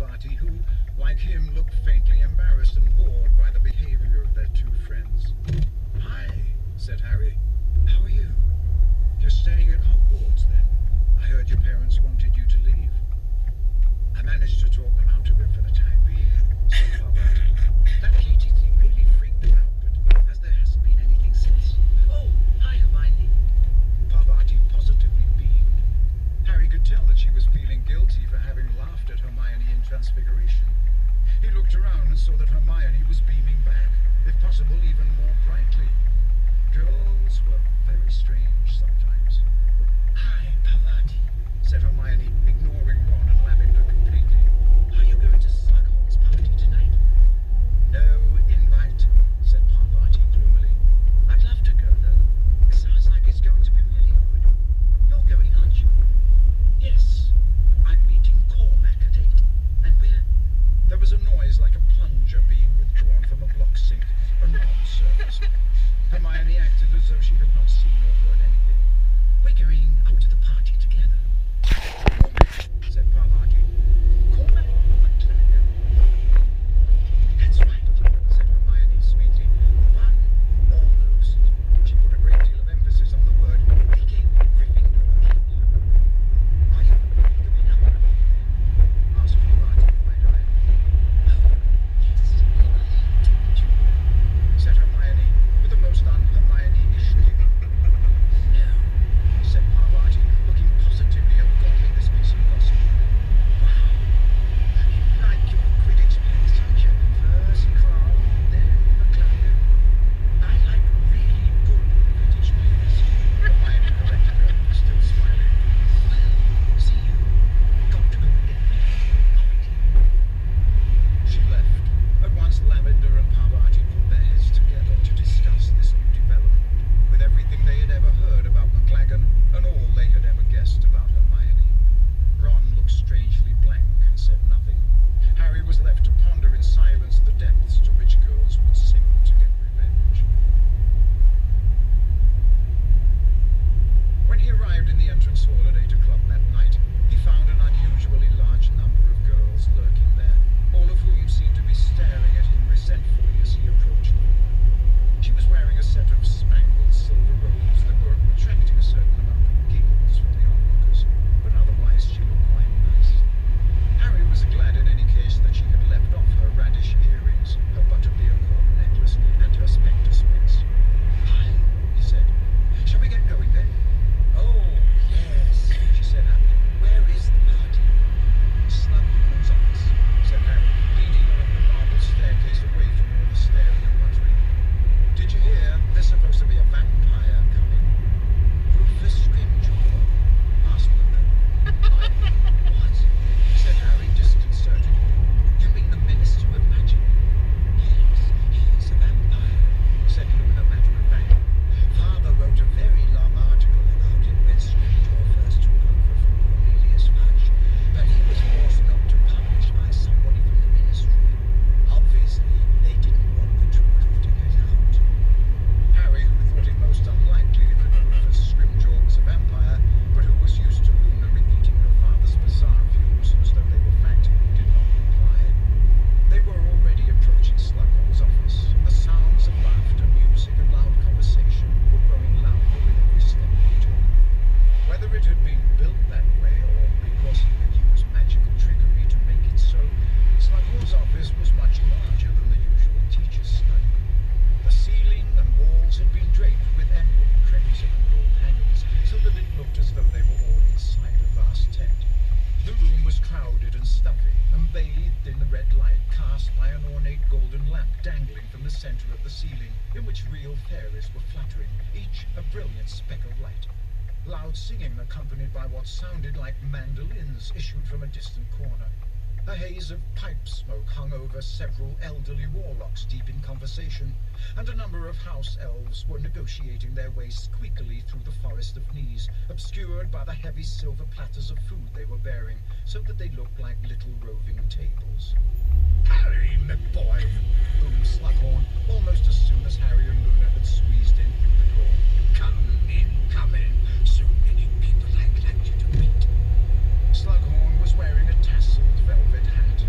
Parvati, who, like him, looked faintly embarrassed and bored by the behavior of their two friends. "Hi," said Harry. "How are you? You're staying at Hogwarts, then? I heard your parents wanted you to leave." "I managed to talk them out of it for the time being," said Parvati. "That Katie thing really freaked them out, but as there hasn't been anything since." "Oh, hi, Hermione." Parvati positively beamed. Harry could tell that she was feeling guilty for having laughed at Hermione in Transfiguration. He looked around and saw that Hermione was beaming back, if possible even more brightly. Girls were very strange sometimes. "Hi, Parvati," said Hermione, ignoring Ron and Lavender completely. "Are you going to Slughorn's party tonight?" "No invite," said Parvati gloomily. "I'd love to go, though. It sounds like it's going to be really good. You're going, aren't you?" "Yes. I'm meeting Cormac at 8. And we're..." There was a noise like a plunger being withdrawn from a block sink, and Ron surfaced. Hermione acted as though she had not seen or heard anything. "We're going up to the party together." "Cormac," said Parvati. "Cormac McLaggen." "That's right," said Hermione sweetly. "The one who almost..." She put a great deal of emphasis on the word, "became Gryffindor keeper." "Are you going up with me then?" asked Parvati wide-eyed. "Oh, yes, I told you," said Hermione with the most un-Hermione-ish giggle. "No," said Parvati, looking positively agog at this piece of gossip. "Wow, you like your Quidditch players, don't you? First Kral, then McLaggen. I like really good Quidditch players," Hermione corrected her, still smiling. "Well, see, you got to go and get ready for the party." She left. At once Lavender and Parvati put their heads together to discuss this new development, with everything they had ever heard about McLaggen and all they had ever guessed about Hermione. Ron looked strangely blank and said nothing. Harry was left to ponder in silence the depths to which girls would sink to get revenge. When he arrived in the entrance hall at 8 o'clock that night, he found an unusually large number of girls lurking there, all of whom seemed to be staring at him resentfully as he approached Luna. She was wearing a set of spangled silver robes that were attracting a certain amount of giggles from the onlookers, but otherwise she looked quite nice. Harry was glad in any case that she had left off her radish earrings, her butterbeer cord necklace, and her spectre specs. "Hi," he said. "Shall we get going then?" "Oh, yes," she said happily. "Where is the party?" "Slughorn's office," said Harry, leading her up the marble staircase away from all the staring and muttering. "Did you hear? There's supposed to be a vampire coming." "Rufus Scrimgeour?" asked Luna. "What?" said Harry, disconcerted. "You mean the Minister of Magic?" "Yes, he's a vampire," said Luna matter-of-factly. "Father wrote a very long article about it when Scrimgeour first took over from Cornelius Fudge, but he was forced not to publish by somebody from the Ministry. Obviously, they didn't want the truth to get out." Harry, who thought it most unlikely that Rufus Scrimgeour was a vampire, but who was used to Luna repeating her father's bizarre views as though they were fact, did not reply. They were already approaching Slughorn's office. The sounds of laughter, music, and loud conversation were growing louder with every step they took. Whether it had been built that way or because he had used magical trickery to make it so, Slughorn's office was much larger than the usual teacher's study. The ceiling and walls had been draped with emerald, crimson, and gold hangings, so that it looked as though they were all inside a vast tent. The room was crowded and stuffy, and bathed in the red light cast by an ornate golden lamp dangling from the center of the ceiling, in which real fairies were fluttering, each a brilliant speck of light. Loud singing, accompanied by what sounded like mandolins, issued from a distant corner. A haze of pipe smoke hung over several elderly warlocks deep in conversation, and a number of house elves were negotiating their way squeakily through the forest of knees, obscured by the heavy silver platters of food they were bearing, so that they looked like little roving tables. "Harry, my boy!" boomed Slughorn, almost as soon as Harry and Luna had squeezed in through the door. "Come in, come in. So many people I'd like you to meet." Slughorn was wearing a tasseled velvet hat,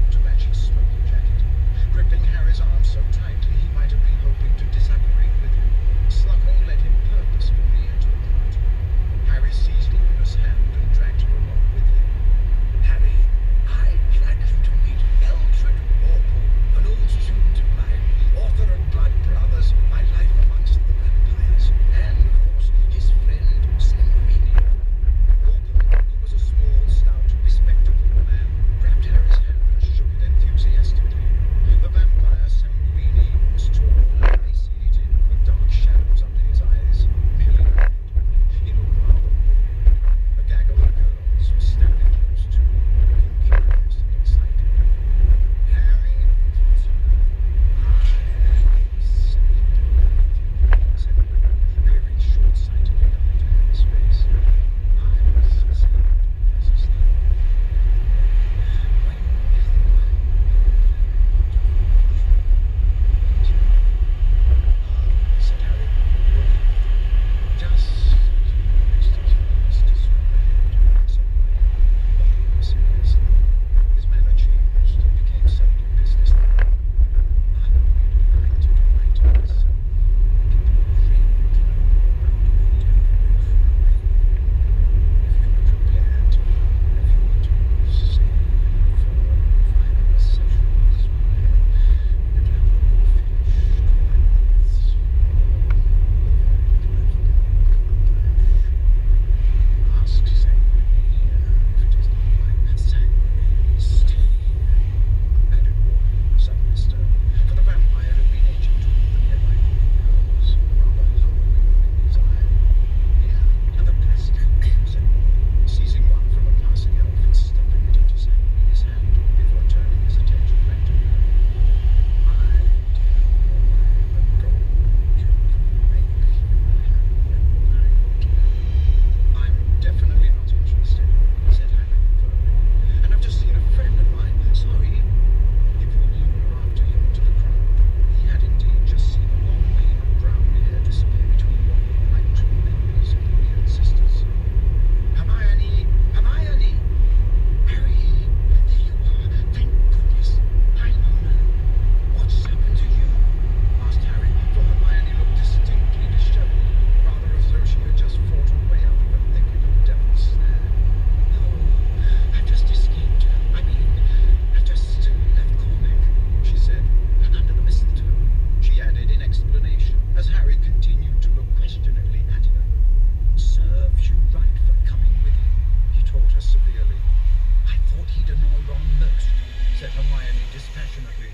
said Hermione dispassionately.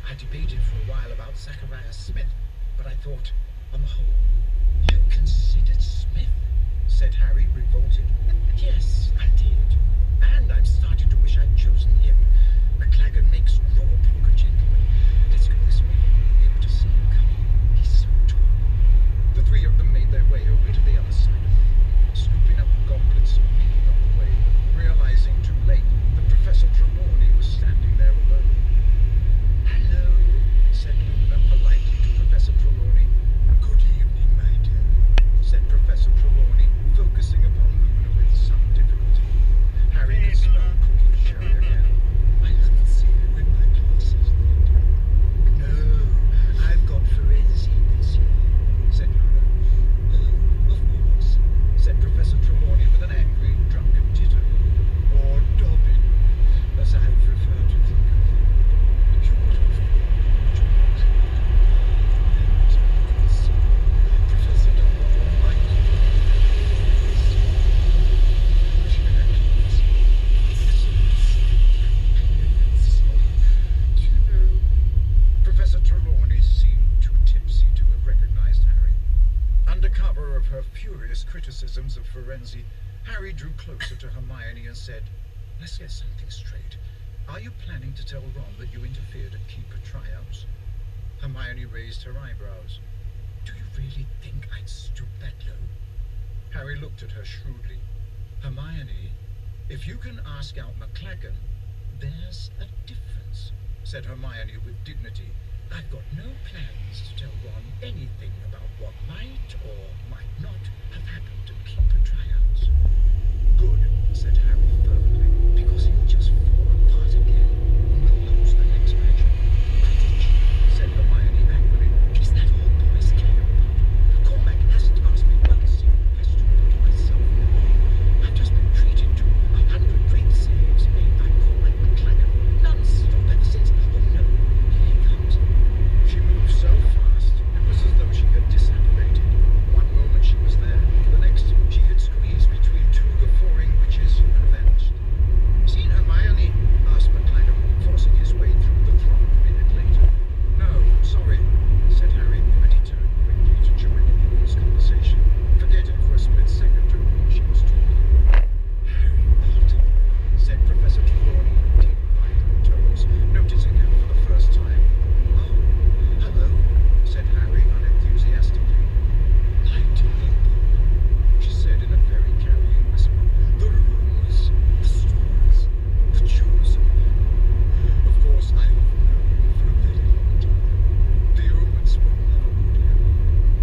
I debated for a while about Zacharias Smith, but I thought, on the whole, you considered Smith? Said Harry, revolted. Yes, I did. And I've started to wish I'd chosen him. McLaggen makes raw poker gentlemen. Let's go this way. Be able to see him coming. He's so tall. The three of them made their way over to the other side of the room, scooping up goblets of mead on the way, realizing too late that Professor Trelawney was standing there alone. Hello, said Luna politely to Professor Trelawney. Good evening, my dear, said Professor Trelawney, focusing upon Luna with some difficulty. Harry could smell cooking sherry again. I haven't seen you in my classes lately. No, I've got Ferenzi this year, said Luna. Oh, of course, said Professor Trelawney with an angry, drunken titter. Or Dobbin, as I would prefer to think of him. Professor Dumbledore might do you know, Professor Trelawney seemed too tipsy to have recognized Harry. Under cover of her furious criticisms of Ferenzi, Harry drew closer to Hermione and said, let's get something straight. Are you planning to tell Ron that you interfered at Keeper tryouts? Hermione raised her eyebrows. Do you really think I'd stoop that low? Harry looked at her shrewdly. Hermione, if you can ask out McLaggen, there's a difference, said Hermione with dignity. I've got no plans to tell Ron anything about what might or might not have happened at Keeper tryouts. Good, said Harry fervently, because he'll just fall apart again and we'll lose the next match. Quidditch, said Hermione angrily. Is that all boys care about? Cormac hasn't asked me one single question about myself. I've just been treated to 100 great saves made by Cormac McLaggen. Non-stop ever since. Oh no, here he comes. She moved so fast, it was as though she had disapparated. One moment she was there, the next she had squeezed between two guffawing witches and vanished. Seen Hermione? Asked McLaggen, forcing his way through the throng a minute later. No, sorry, said Harry, and he turned quickly to join in Louis's conversation, forgetting for a split second to whom she was talking. Harry Potter, said Professor Trelawney in deep, vibrant tones, noticing him for the first time. Oh, hello, said Harry unenthusiastically. My dear boy, she said in a very carrying whisper. The rules, the stories, the chosen. Of course, I have known you for a very long time. The omens were never good here.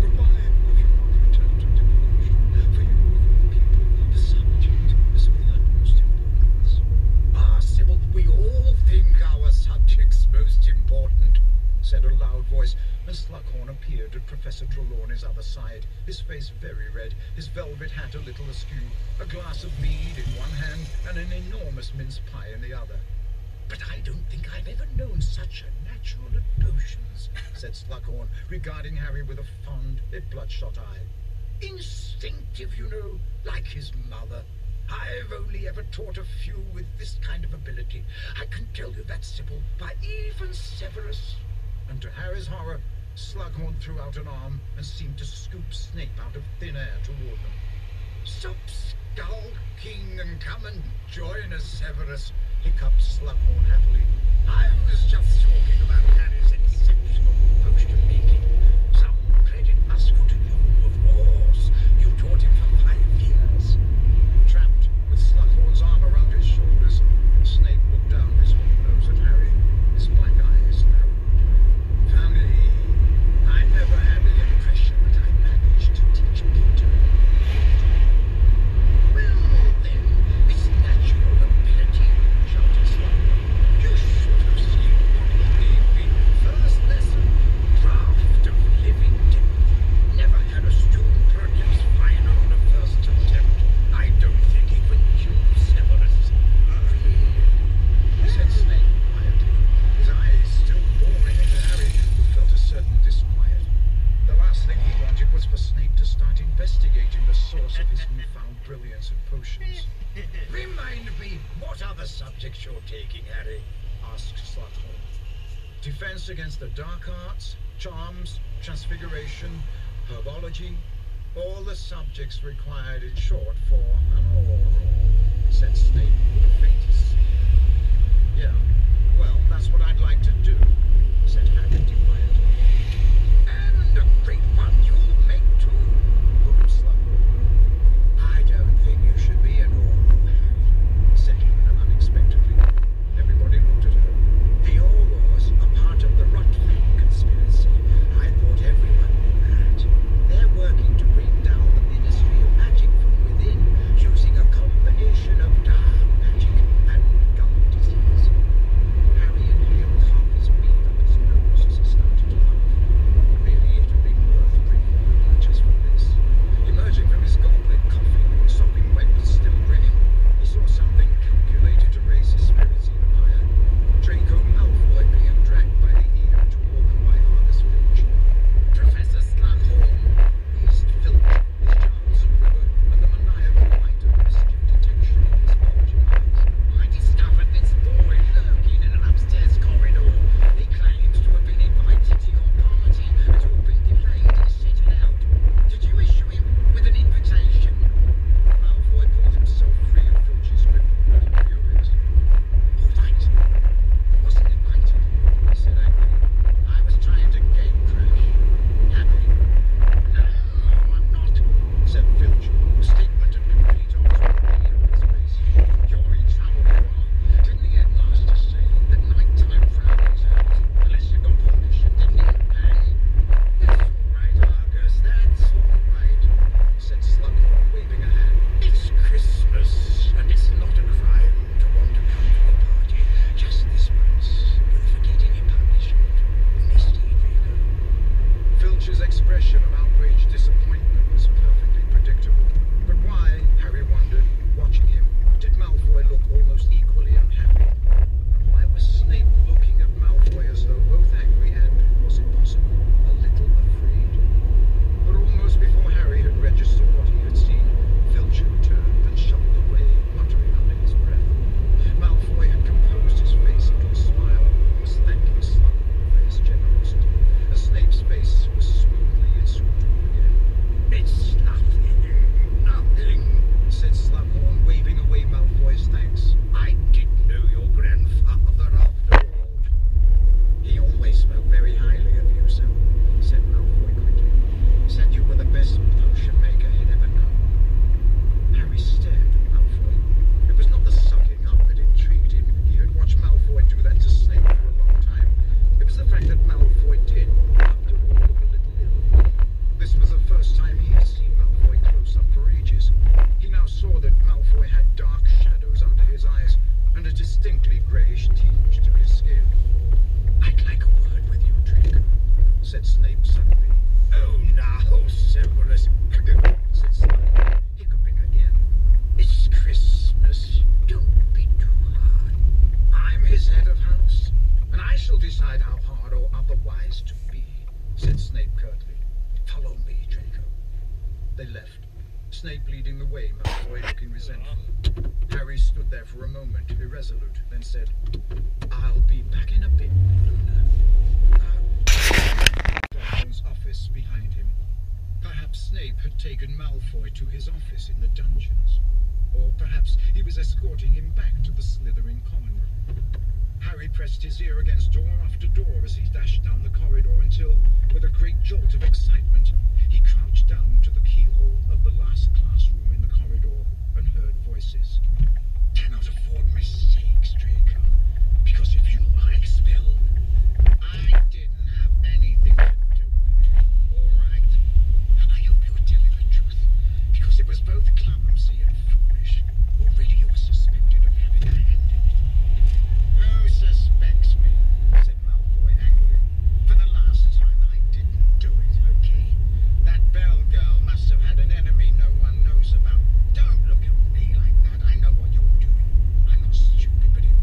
Goodbye, if you won't return to devotion. For you, of all people, the subject is of the utmost importance. Ah, Sybil, we all think our subject's most important, said a loud voice, and Slughorn appeared at Professor Trelawney's other side, his face very red, his velvet hat a little askew, a glass of mead in one hand and an enormous mince pie in the other. But I don't think I've ever known such a natural at potions, said Slughorn, regarding Harry with a fond, if bloodshot eye. Instinctive, you know, like his mother. I've only ever taught a few with this kind of ability. I can tell you that, Sybil, by even Severus. And to Harry's horror, Slughorn threw out an arm and seemed to scoop Snape out of thin air toward them. Stop skulking and come and join us, Severus, hiccuped Slughorn happily. I was just talking about Harry's exceptional potion making. Some credit must go to you, of course. You taught him for 5 years. Trapped with Slughorn's arm around his shoulders, Snape looked down his hook nose at Harry, his black eyes narrowed. Funny, I never had the impression that I managed to teach Peter. Well, then, it's natural ability, shouted Slughorn. You should have seen what he gave me. First lesson, draft of living death. Never had a student produce finer on the first attempt. I don't think even you, Severus. Really? Said Snape quietly, his eyes still boring into Harry, who felt a certain disquiet. The last thing he wanted was for Snape to start investigating the source of his newfound brilliance at potions. Remind me what other subjects you're taking, Harry. asked Slughorn. Defense against the dark arts, charms, transfiguration, herbology, all the subjects required in short for an oral, said Snape with the faintest sneer. Yeah, well, that's what I'd like to do, said Harry defiantly. And a great one you'll make too, boomed Slughorn. I don't think you should be an oral, Harry, said Luna unexpectedly. Everybody looked at her. The Aurors are part of the Rotfang conspiracy. I thought everyone knew that. They're working to bring down the Ministry of Magic from within, using a combination of dark magic and gum disease. Harry inhaled half his meat up his nose as he started to laugh. Really, it had been worth bringing Luna just for this. Emerging from his goblet, coughing, sopping wet but still grinning, he saw something calculated to raise his spirits even higher. Draco Malfoy being dragged by the ear to walk by Argus Filch. Professor Slughorn, wheezed Filch, his jowls a quiver, and the maniacal light of mischief detection in his bulging eyes. I discovered this boy lurking in an upstairs corridor. He claims to have been invited to your party and to have been delayed in setting out. Did you issue him with an invitation? Malfoy pulled himself free of Filch's grip, looking furious. All right. I wasn't invited, he said angrily. I was trying to game crash. Happy? No, I'm not, said Filch, a statement of complete opportunity on his face. You're in trouble, you are. Didn't the headmaster say that nighttime Friday's out unless you got permission, didn't he? That's all right, Argus, that's all right, said Slughorn, waving a hand. It's Christmas, and it's not a crime to want to come to the party. Just this once. You're forgetting your punishment. Misty Draco. Filch's expression of outraged disappointment was perfectly predictable. But why, Harry wondered, watching him, did Malfoy look almost equally unhappy? And why was Snape looking at Malfoy as though both angry and, was it possible, a little afraid? But almost before Harry had registered what he had seen, Filch had turned and shuffled away, muttering under his breath. Malfoy had composed his face into a smile and was thanking Slughorn for his generosity, as Snape's face was smoothly inscrutable again. It's nothing, said Slughorn, waving away Malfoy's thanks. I didn't know your grandfather after all. He always spoke very highly of you, sir, said Malfoy quickly. Said you were the best potion maker he'd ever known. Harry stared at Malfoy. It was not the sucking up that intrigued him. He had watched Malfoy do that to Snape for a long time. It was the fact that Malfoy did, after all, look a little ill. This was the first time he had seen Malfoy close up for ages. He now saw that Malfoy had dark shadows under his eyes and a distinctly greyish tinge to his skin. I'd like a word with you, Draco, said Snape suddenly. Oh, now, Severus, said Slughorn, hiccuping again. It's Christmas. Don't be too hard. I'm his head of house, and I shall decide how hard or otherwise to be, said Snape curtly. Follow me, Draco. They left, Snape leading the way, Malfoy looking resentful. Harry stood there for a moment, irresolute, then said, I'll be back in a bit, Luna. Dumbledore's office behind him. Perhaps Snape had taken Malfoy to his office in the dungeons. Or perhaps he was escorting him back to the Slytherin common room. Harry pressed his ear against door after door as he dashed down the corridor until, with a great jolt of excitement, he crouched down to the keyhole of the last classroom in the corridor and heard voices. Cannot afford mistakes, Draco, because if you are expelled, I didn't have anything to do with it, all right? And I hope you're telling the truth, because it was both clumsy and foolish. Already you were suspected of having a hand in it. Who suspects me? Said Malfoy angrily. For the last time, I didn't do it, okay? That Bell girl must have had an enemy no one knows about. Don't look at me like that. I know what you're doing. I'm not stupid, but if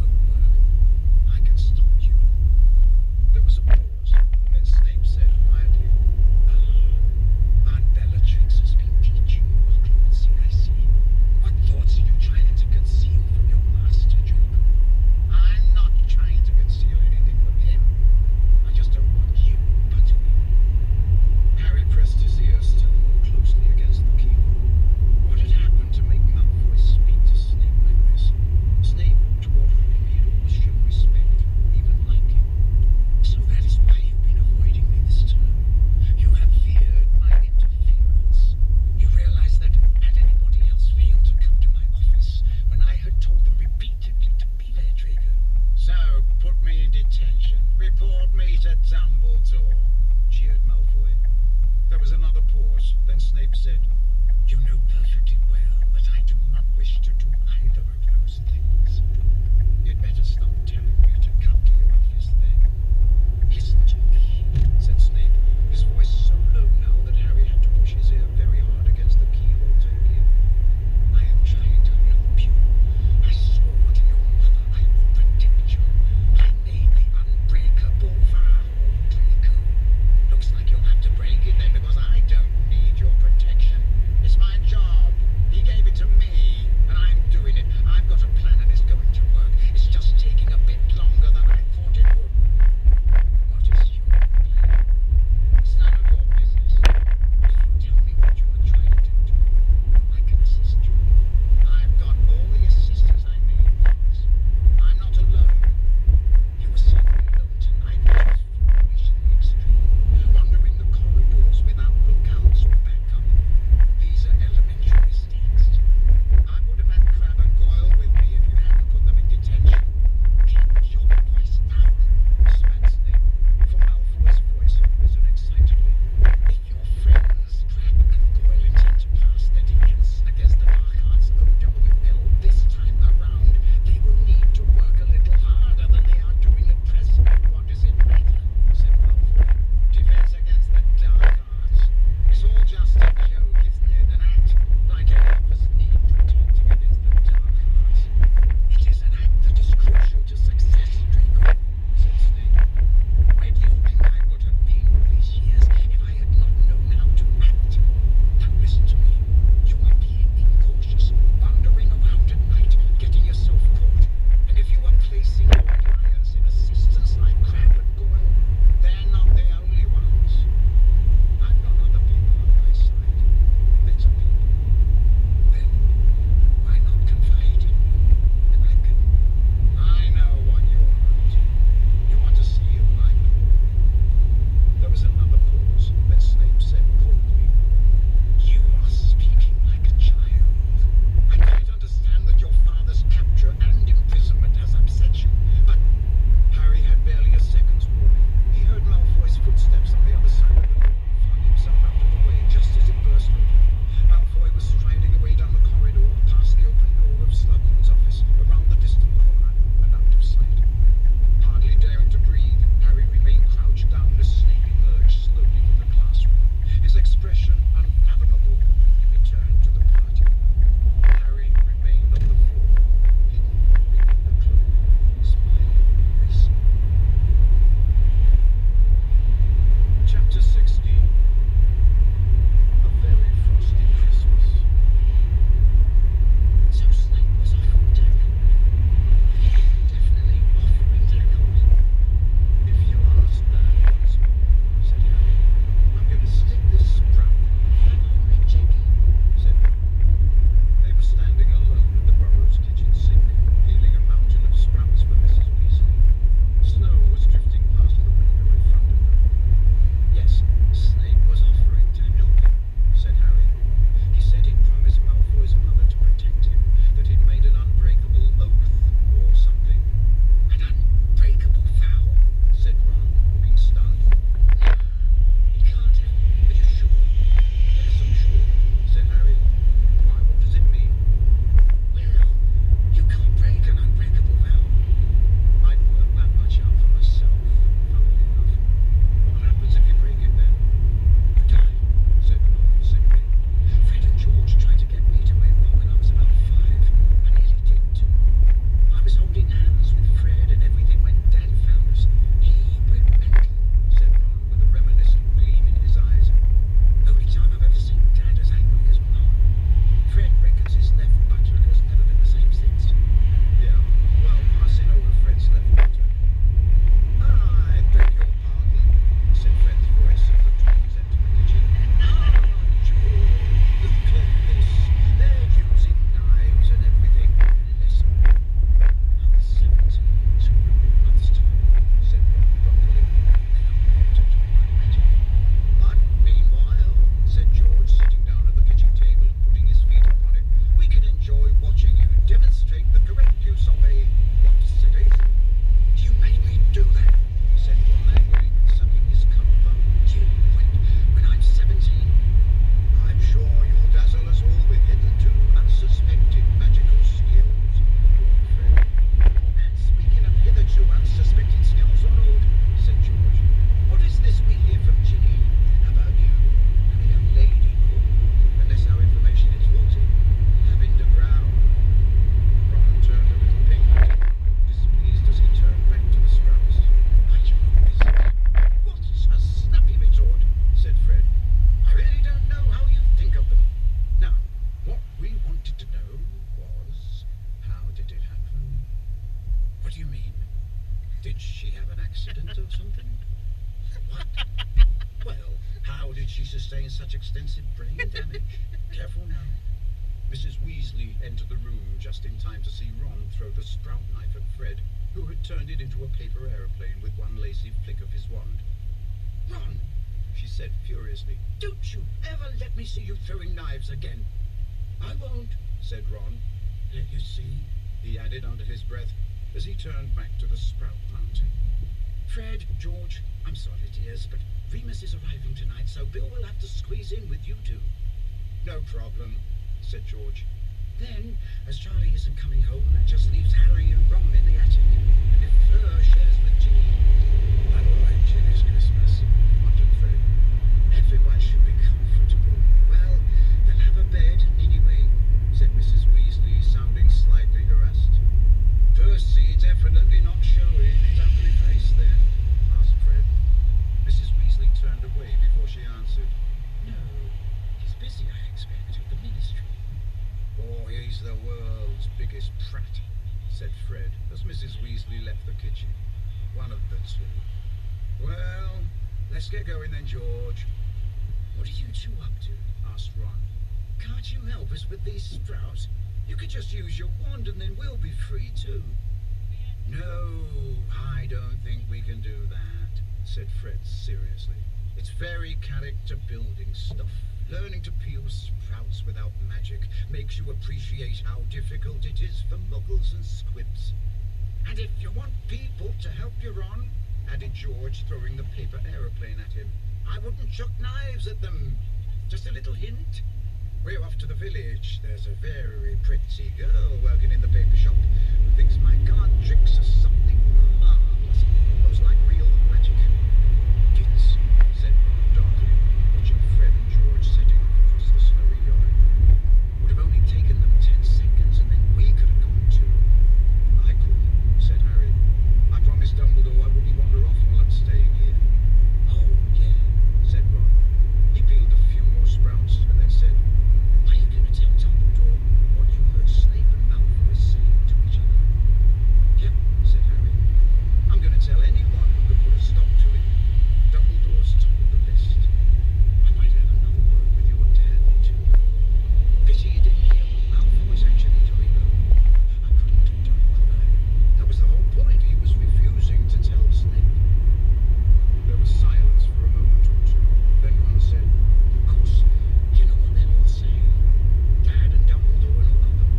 Professor Dumbledore, jeered Malfoy. There was another pause, then Snape said, "You know perfectly well that I do not wish to do either of those things. You'd better stop telling me to come to your office then." "Listen to me," said Snape, his voice so low now that Harry had to push his ear very hard against the keyhole to hear. "I am trying to help you. I swore to your mother I would protect you. I made the unbreakable vow, Draco. Looks like you'll have to break it then, because I don't need your protection. It's my job. What do you mean? Did she have an accident or something? What? Well, how did she sustain such extensive brain damage? Careful now. Mrs. Weasley entered the room just in time to see Ron throw the sprout knife at Fred, who had turned it into a paper aeroplane with one lazy flick of his wand. Ron, she said furiously, don't you ever let me see you throwing knives again. I won't, said Ron. Let you see, he added under his breath, as he turned back to the Sprout Mountain. Fred, George, I'm sorry, dears, but Remus is arriving tonight, so Bill will have to squeeze in with you two. No problem, said George. Then, as Charlie isn't coming home, that just leaves Harry and Ron in the attic. And if Fleur shares with Ginny... I don't like Ginny's Christmas, muttered Fred. Everyone should be comfortable. Well, they'll have a bed anyway, said Mrs. Weasley, sounding slightly harassed. Percy definitely not showing his ugly face then, asked Fred. Mrs. Weasley turned away before she answered. No, he's busy, I expect, at the ministry. Oh, he's the world's biggest prat, said Fred, as Mrs. Weasley left the kitchen. One of the two. Well, let's get going then, George. What are you two up to? Asked Ron. Can't you help us with these sprouts? You could just use your wand and then we'll be free too. No, I don't think we can do that, said Fred seriously. It's very character building stuff. Learning to peel sprouts without magic makes you appreciate how difficult it is for muggles and squibs. And if you want people to help you on, added George, throwing the paper aeroplane at him, I wouldn't chuck knives at them. Just a little hint. We're off to the village. There's a very pretty girl working in the paper shop who thinks my card tricks are something marvelous, almost like real magic. Kids, said Ron darkly, watching Fred and George setting off across the snowy yard. Would have only taken them 10 seconds and then we could have gone too. I couldn't, said Harry. I promised Dumbledore I wouldn't wander off while I'm staying here. Oh, yeah, said Ron. He peeled a few more sprouts and then said, are you going to tell Dumbledore what you heard Snape and Malfoy saying to each other? Yep, said Harry. I'm going to tell anyone who can put a stop to it. Dumbledore's top of the list. I might have another word with your dad, too. Pity you didn't hear what Malfoy's actually doing, though. I couldn't have done, could I? That was the whole point. He was refusing to tell Snape. There was silence for a moment or two. Then Ron said, of course, you know what they'll all say. Dad and Dumbledore and all of them.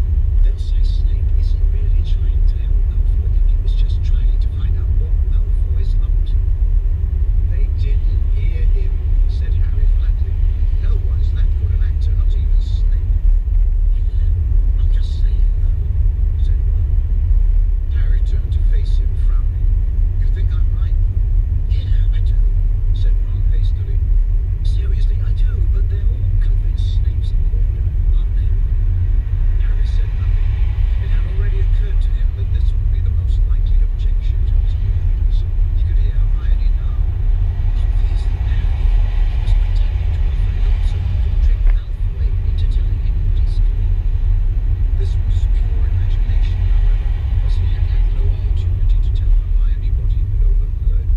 They'll say Snape isn't really trying to help Malfoy. He was just trying to find out what Malfoy's up to. They didn't hear him, said Harry flatly. No one's that good an actor, not even Snape. Yeah, I'm just saying, though, said Ron. Harry turned to face him, frowning. You think I'm right? Yeah, I do, said Ron hastily. Seriously, I do, but they're all convinced Snape's in order, aren't they? Harry said nothing. It had already occurred to him that this would be the most likely objection to his new orders. He could hear Hermione now. Obviously, Harry was pretending to offer help so he could trick Malfoy into telling him what he's doing. This was pure imagination, however, as he had had no opportunity to tell Hermione what he had overheard.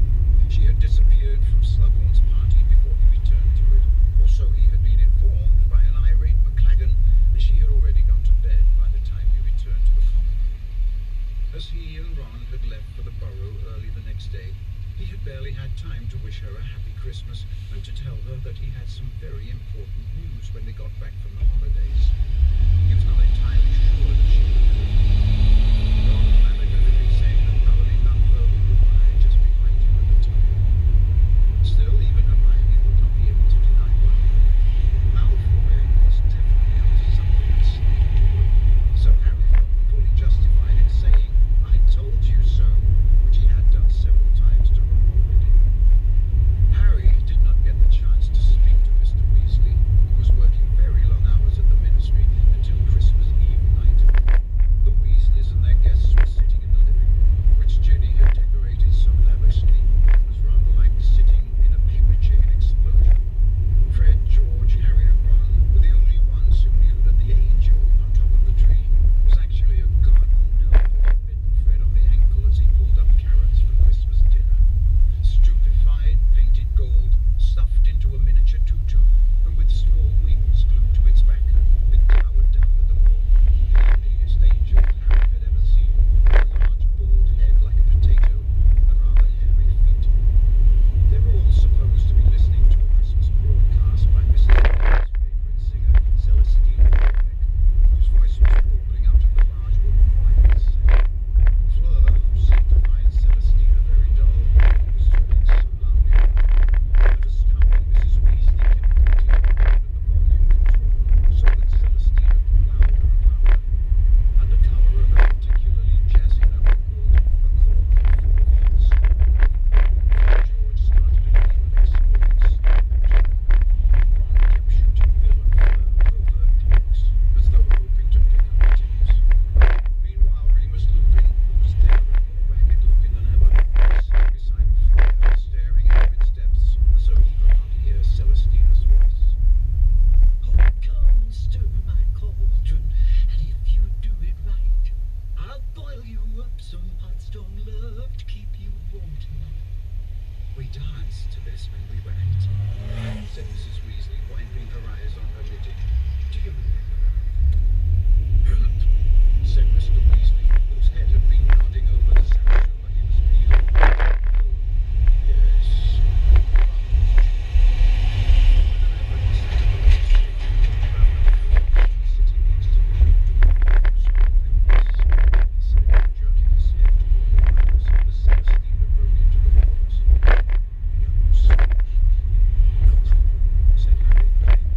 She had disappeared from Slughorn's party before he returned to it. Also, he had been informed by an irate McLaggen that she had already gone to bed by the time he returned to the common room. As he and Ron had left for the Burrow early the next day, he had barely had time to wish her a happy Christmas and to tell her that he had some very important news when they got back from the holidays. He was not entirely sure that she would know. Ron and Flanagan had been saying a thoroughly non-verbal goodbye just behind him at the time. Still, even Hermione would not be able to deny one thing. Malfoy was definitely up to something that Snape doing. So Harry felt fully justified in saying, I told you so, which he had done several times to Ron already. Harry did not get the chance to speak to Mr. Weasley, who was working very long hours at the ministry until Christmas water, Mother. We danced to this when we were 18, said Mrs. Weasley, wiping her eyes on her knitting. Do you remember? Said Mr. Weasley, whose head had been nodding over the sandpaper he was peeling. Oh, yes. Whenever he sat at the little stage and talked about the people sitting next to him, he said, jerking his head toward the wires, the Celestina broke into the walls. Young soul. No trouble, said Harry, grinning.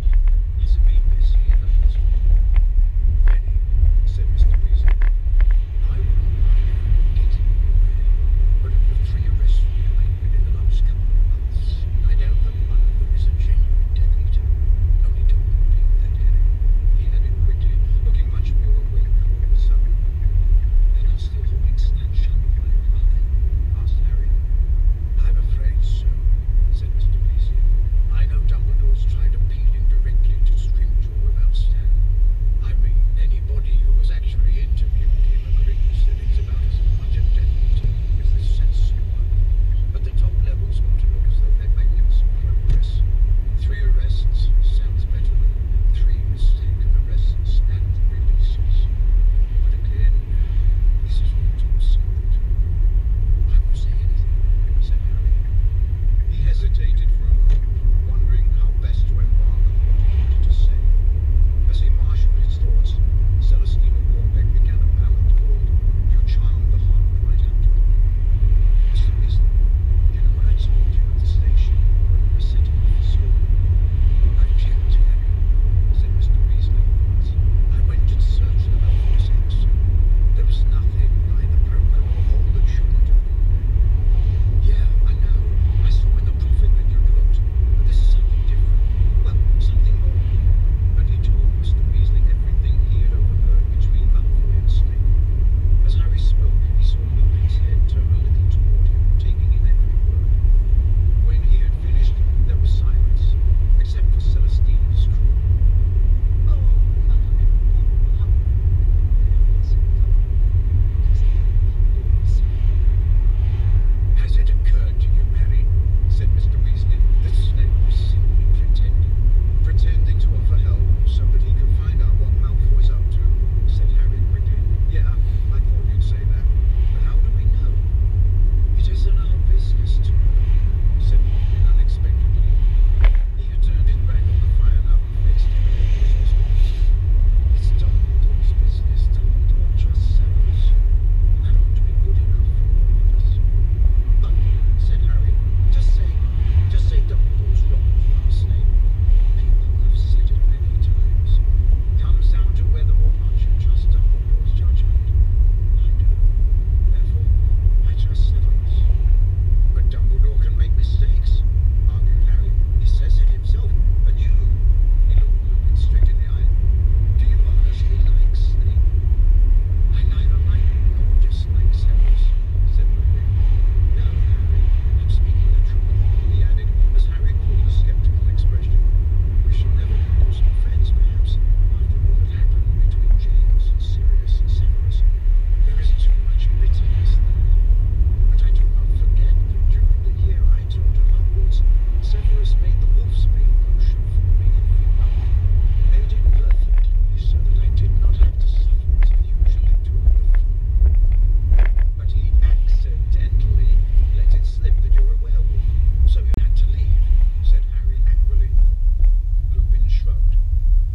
Has it been busy in the hospital? Very, said Mr. Weasley. I wouldn't mind if we were getting anywhere, but of the 3 arrests we've made in the last couple of months, I know that one of them is a genuine Death Eater. Only don't repeat that, Harry, he added quickly, looking much more awake all of a sudden. They're not still holding Snatch Sunfire, are they? Asked Harry. I'm afraid so, said Mr. Weasley. I know Dumbledore's tried appealing directly to Scrimgeour about Stan. I mean, anybody who has actually interviewed him agrees that he's about as much a Death Eater as the Censor. But the top levels want to look as though they're making some progress. 3 arrests sounds better than 3 mistaken arrests and releases. But again, this is all top secret. I won't say anything, said Harry. He hesitated for a moment, wondering how best to embark on what he wanted to say. As he marshaled his thoughts, Celestina Warbeck began a ballad called You Charmed the Heart Right Out of Me. Mr. Weasley, you know what I told you at the station when we were setting off for school? I checked, Harry, said Mr. Weasley. I went in search of the Malfoy's house. There was nothing, neither broken or whole that shouldn't have been. Yeah, I know. I saw in the prophet that you'd looked, but this is something different. Well, something more. And he told Mr. Weasley everything he had overheard between Malfoy and Snape. As Harry spoke, he saw Lupin's head turn a little toward him, taking in every word. When he had finished, there was silence, except for Celestina's crew. Oh, how Has it occurred to you, Harry, said Mr. Weasley, that Snape was simply pretending to offer help so that he could find out what Malfoy's up to? Said Harry quickly. Yeah, I thought you'd say that. But how do we know? It isn't our business to know, said Lupin unexpectedly. He had turned his back on the fire now and faced him with Mr. Weasley. It's Dumbledore's business. Dumbledore trusts Severus. And that ought to be good enough for all of us. But, said Harry, just say Dumbledore's wrong about Snape. People have said it many times. Comes down to whether or not you trust Dumbledore's judgment. I do. Therefore, I trust Severus. But Dumbledore can make mistakes, argued Harry. He says it himself. And you, he looked Lupin straight in the eye. Do you honestly like Snape? I neither like nor dislike Severus, said Lupin. No, Harry, I'm speaking the truth, he added, as Harry pulled a skeptical expression. We shall never be bosom friends, perhaps, after all that happened between James and Sirius and Severus. There is too much bitterness there. But I do not forget that during the year I taught at Hogwarts, Severus made the Wolfsbane potion for me every month. Made it perfectly, so that I did not have to suffer as I usually do before. But he accidentally let it slip that you're a werewolf, so you had to leave, said Harry angrily. Lupin shrugged.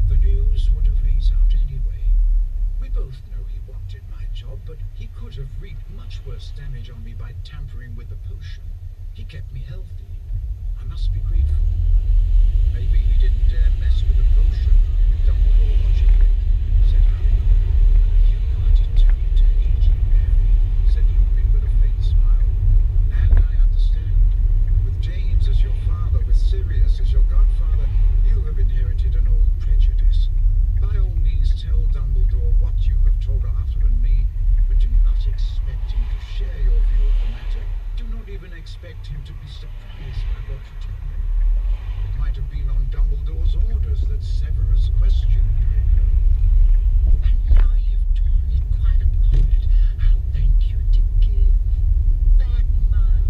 The news would have leaked out anyway. We both know he wanted my job, but he could have wreaked much worse damage on me by tampering with the potion. He kept me healthy. I must be grateful. Maybe he didn't dare mess with the potion with Dumbledore watching it, said Harry. You are determined to hate him, Harry, said Lupin with a faint smile. And I understand. With James as your father, with Sirius as your godfather, you have inherited an old prejudice. By all means, tell Dumbledore what you have told Arthur and me, but do not expect him to share your view of the matter. Do not even expect him to be surprised by what you tell him. It might have been on Dumbledore's orders that Severus questioned Draco. And now you've torn it quite apart. I'll thank you to give back my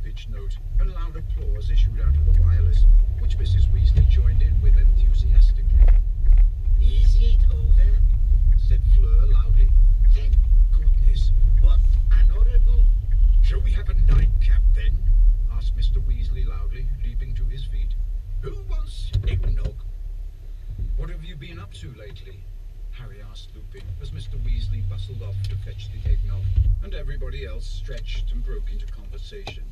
high-pitched note, and loud applause issued out of the wireless, which Mrs. Weasley joined in with enthusiastically. Is it over? Said Fleur loudly. Thank goodness. What an horrible... Shall we have a nightcap then? Asked Mr. Weasley loudly, leaping to his feet. Who wants eggnog? What have you been up to lately? Harry asked Lupin, as Mr. Weasley bustled off to fetch the eggnog, and everybody else stretched and broke into conversation.